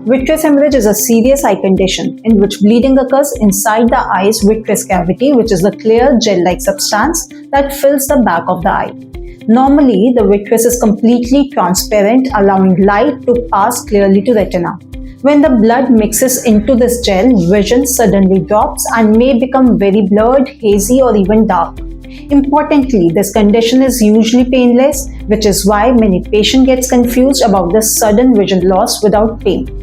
Vitreous hemorrhage is a serious eye condition in which bleeding occurs inside the eye's vitreous cavity, which is the clear gel-like substance that fills the back of the eye. Normally, the vitreous is completely transparent, allowing light to pass clearly to retina. When the blood mixes into this gel, vision suddenly drops and may become very blurred, hazy, or even dark. Importantly, this condition is usually painless, which is why many patients get confused about the sudden vision loss without pain.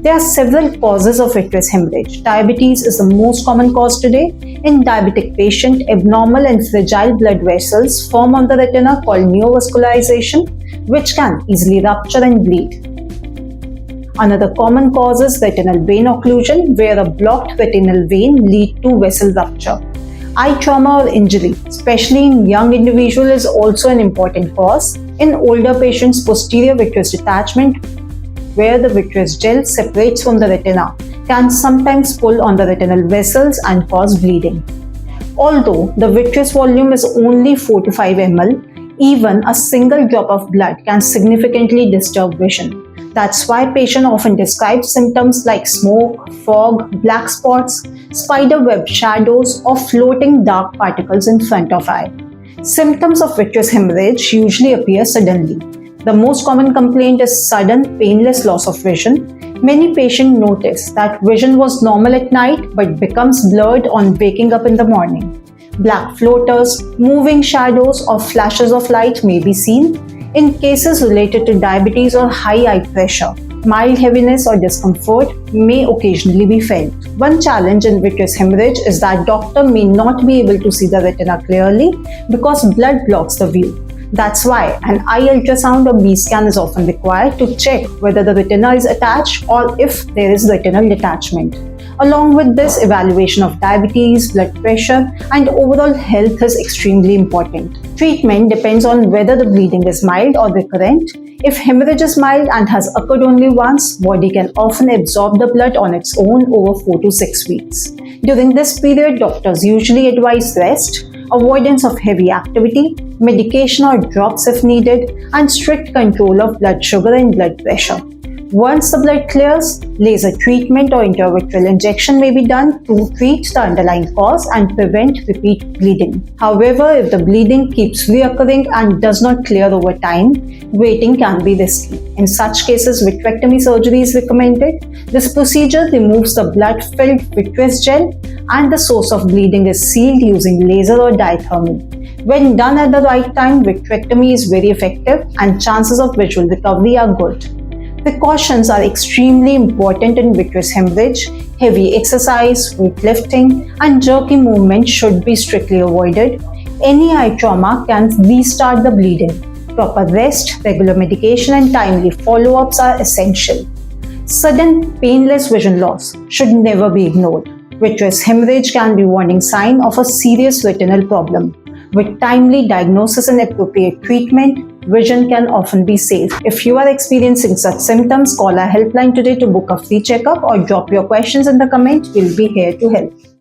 There are several causes of vitreous hemorrhage. Diabetes is the most common cause today. In diabetic patients, abnormal and fragile blood vessels form on the retina called neovascularization, which can easily rupture and bleed. Another common cause is retinal vein occlusion, where a blocked retinal vein leads to vessel rupture. Eye trauma or injury, especially in young individuals, is also an important cause. In older patients, posterior vitreous detachment, where the vitreous gel separates from the retina, can sometimes pull on the retinal vessels and cause bleeding. Although the vitreous volume is only 4 to 5 ml, even a single drop of blood can significantly disturb vision. That's why patients often describe symptoms like smoke, fog, black spots, spiderweb shadows, or floating dark particles in front of eye. Symptoms of vitreous hemorrhage usually appear suddenly. The most common complaint is sudden, painless loss of vision. Many patients notice that vision was normal at night but becomes blurred on waking up in the morning. Black floaters, moving shadows, or flashes of light may be seen. In cases related to diabetes or high eye pressure, mild heaviness or discomfort may occasionally be felt. One challenge in vitreous hemorrhage is that doctor may not be able to see the retina clearly because blood blocks the view. That's why an eye ultrasound or B scan is often required to check whether the retina is attached or if there is retinal detachment. Along with this, evaluation of diabetes, blood pressure, and overall health is extremely important. Treatment depends on whether the bleeding is mild or recurrent. If hemorrhage is mild and has occurred only once, body can often absorb the blood on its own over 4 to 6 weeks. During this period, doctors usually advise rest, avoidance of heavy activity, medication or drops if needed, and strict control of blood sugar and blood pressure. Once the blood clears, laser treatment or intravitreal injection may be done to treat the underlying cause and prevent repeat bleeding. However, if the bleeding keeps reoccurring and does not clear over time, waiting can be risky. In such cases, vitrectomy surgery is recommended. This procedure removes the blood-filled vitreous gel and the source of bleeding is sealed using laser or diathermy. When done at the right time, vitrectomy is very effective and chances of visual recovery are good. Precautions are extremely important in vitreous hemorrhage. Heavy exercise, weightlifting, and jerky movement should be strictly avoided. Any eye trauma can restart the bleeding. Proper rest, regular medication, and timely follow-ups are essential. Sudden, painless vision loss should never be ignored. Vitreous hemorrhage can be a warning sign of a serious retinal problem. With timely diagnosis and appropriate treatment, vision can often be saved. If you are experiencing such symptoms, call our helpline today to book a free checkup or drop your questions in the comment. We'll be here to help.